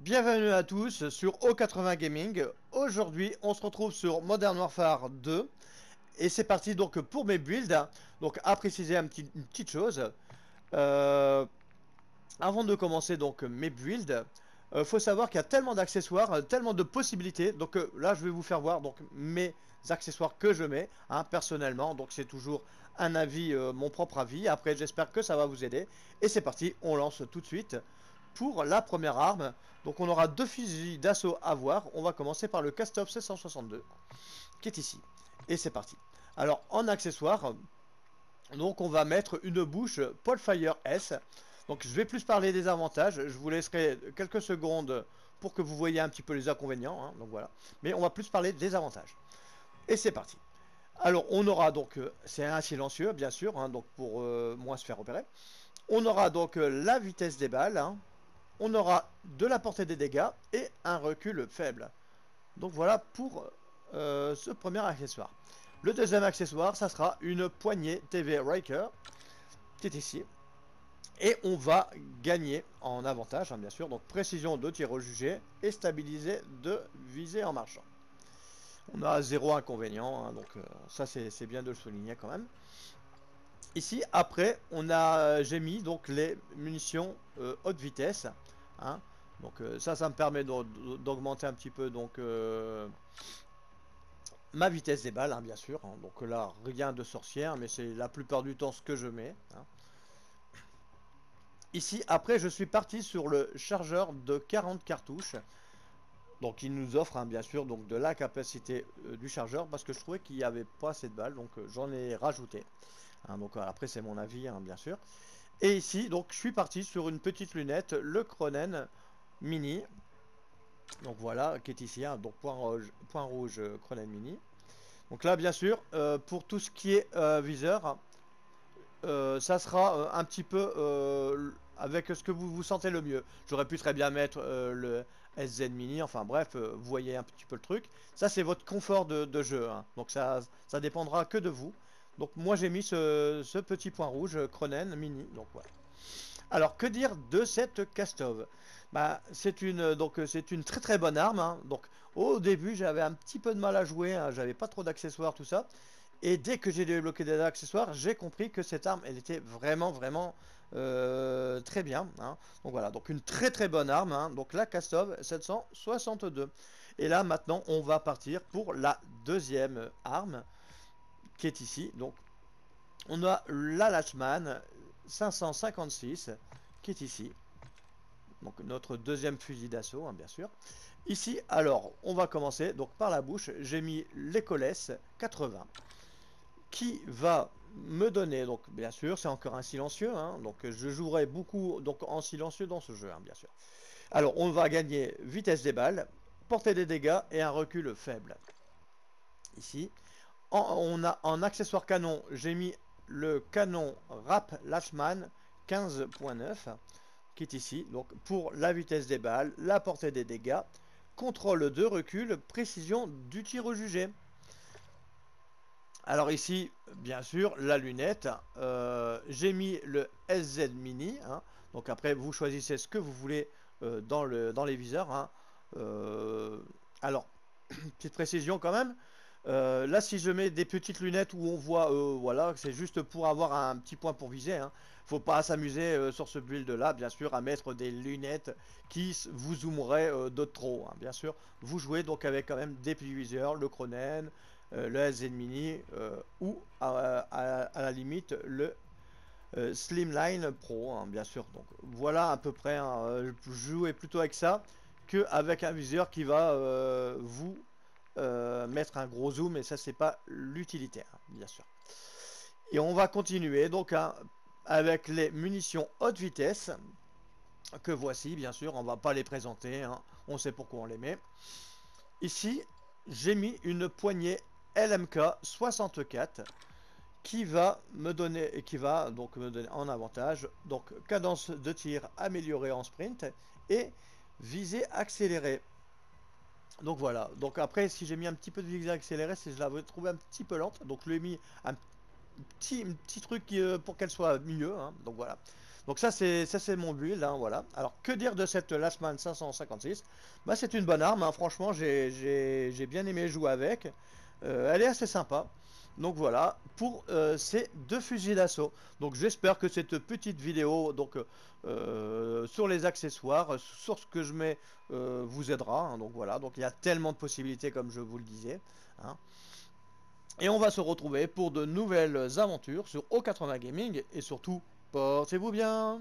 Bienvenue à tous sur O80 Gaming. Aujourd'hui, on se retrouve sur Modern Warfare 2. Et c'est parti donc pour mes builds. Donc à préciser une petite chose. Euh, Avant de commencer donc mes builds, faut savoir qu'il y a tellement d'accessoires, tellement de possibilités. Donc là, je vais vous faire voir donc mes accessoires que je mets personnellement. Donc c'est toujours un avis, mon propre avis. Après, j'espère que ça va vous aider. Et c'est parti, on lance tout de suite pour la première arme. Donc on aura deux fusils d'assaut à voir. On va commencer par le Kastov 762 qui est ici. Et c'est parti. Alors en accessoire, donc on va mettre une bouche Polfire S. Donc je vais plus parler des avantages. Je vous laisserai quelques secondes pour que vous voyez un petit peu les inconvénients. Donc voilà. Mais on va plus parler des avantages. Et c'est parti. Alors on aura donc, c'est un silencieux bien sûr, donc pour moins se faire repérer. On aura donc la vitesse des balles. On aura de la portée des dégâts et un recul faible. Donc voilà pour ce premier accessoire. Le deuxième accessoire, ça sera une poignée TV Riker, qui est ici. Et on va gagner en avantage, bien sûr, donc précision de tir au jugé et stabiliser de visée en marchant. On a zéro inconvénient, donc ça c'est bien de le souligner quand même. Ici, après, j'ai mis donc les munitions haute vitesse. Donc ça me permet d'augmenter un petit peu donc ma vitesse des balles, bien sûr. Donc là, rien de sorcière, mais c'est la plupart du temps ce que je mets. Ici, après, je suis parti sur le chargeur de 40 cartouches. Donc il nous offre bien sûr donc de la capacité du chargeur parce que je trouvais qu'il n'y avait pas assez de balles, donc j'en ai rajouté. Donc après c'est mon avis bien sûr. Et ici donc je suis parti sur une petite lunette, le Cronen Mini. Donc voilà, qui est ici, donc point rouge Cronen Mini. Donc là bien sûr pour tout ce qui est viseur, ça sera un petit peu avec ce que vous sentez le mieux. J'aurais pu très bien mettre le SZ Mini, enfin bref, vous voyez un petit peu le truc. Ça c'est votre confort de jeu, donc ça dépendra que de vous. Donc moi j'ai mis ce petit point rouge Cronen Mini, donc voilà. Alors que dire de cette Kastov? C'est une très très bonne arme. Donc au début j'avais un petit peu de mal à jouer, j'avais pas trop d'accessoires tout ça. Et dès que j'ai débloqué des accessoires, j'ai compris que cette arme, elle était vraiment très bien. Donc voilà, donc une très très bonne arme. Donc la Kastov 762. Et là maintenant, on va partir pour la deuxième arme qui est ici. Donc on a la Lachman 556 qui est ici. Donc notre deuxième fusil d'assaut, bien sûr. Ici, alors, on va commencer donc par la bouche. J'ai mis l'Ecoless 80 qui va me donner, donc bien sûr, c'est encore un silencieux, donc je jouerai beaucoup donc en silencieux dans ce jeu, bien sûr. Alors, on va gagner vitesse des balles, portée des dégâts et un recul faible. Ici, on a en accessoire canon, j'ai mis le canon Rap Lashman 15.9 qui est ici, donc pour la vitesse des balles, la portée des dégâts, contrôle de recul, précision du tir au jugé. Alors ici, bien sûr, la lunette. J'ai mis le SZ Mini. Donc après, vous choisissez ce que vous voulez dans les viseurs. Alors, petite précision quand même. Là, si je mets des petites lunettes où on voit, voilà, c'est juste pour avoir un petit point pour viser. Faut pas s'amuser sur ce build là, bien sûr, à mettre des lunettes qui vous zoomeraient de trop. Bien sûr, vous jouez donc avec quand même des petits viseurs, le Cronen, le SZ Mini ou à la limite le Slimline Pro, bien sûr. Donc voilà à peu près. Je jouais plutôt avec ça qu'avec un viseur qui va vous mettre un gros zoom, et ça c'est pas l'utilitaire, bien sûr. Et on va continuer donc avec les munitions haute vitesse que voici, bien sûr. On va pas les présenter, on sait pourquoi on les met. Ici, j'ai mis une poignée LMK 64 qui va me donner en avantage donc cadence de tir améliorée en sprint et visée accélérée. Donc voilà, donc après si j'ai mis un petit peu de visée accélérée, c'est que je l'avais trouvé un petit peu lente, donc je lui ai mis un petit truc pour qu'elle soit mieux, donc voilà. Donc ça c'est mon build, hein, voilà. Alors que dire de cette Lastman 556? Bah c'est une bonne arme, hein. Franchement j'ai bien aimé jouer avec. Elle est assez sympa. Donc voilà pour ces deux fusils d'assaut. Donc j'espère que cette petite vidéo donc sur les accessoires, sur ce que je mets, vous aidera, hein. Donc voilà, donc il y a tellement de possibilités comme je vous le disais, hein. Et on va se retrouver pour de nouvelles aventures sur O80 Gaming et surtout portez-vous bien.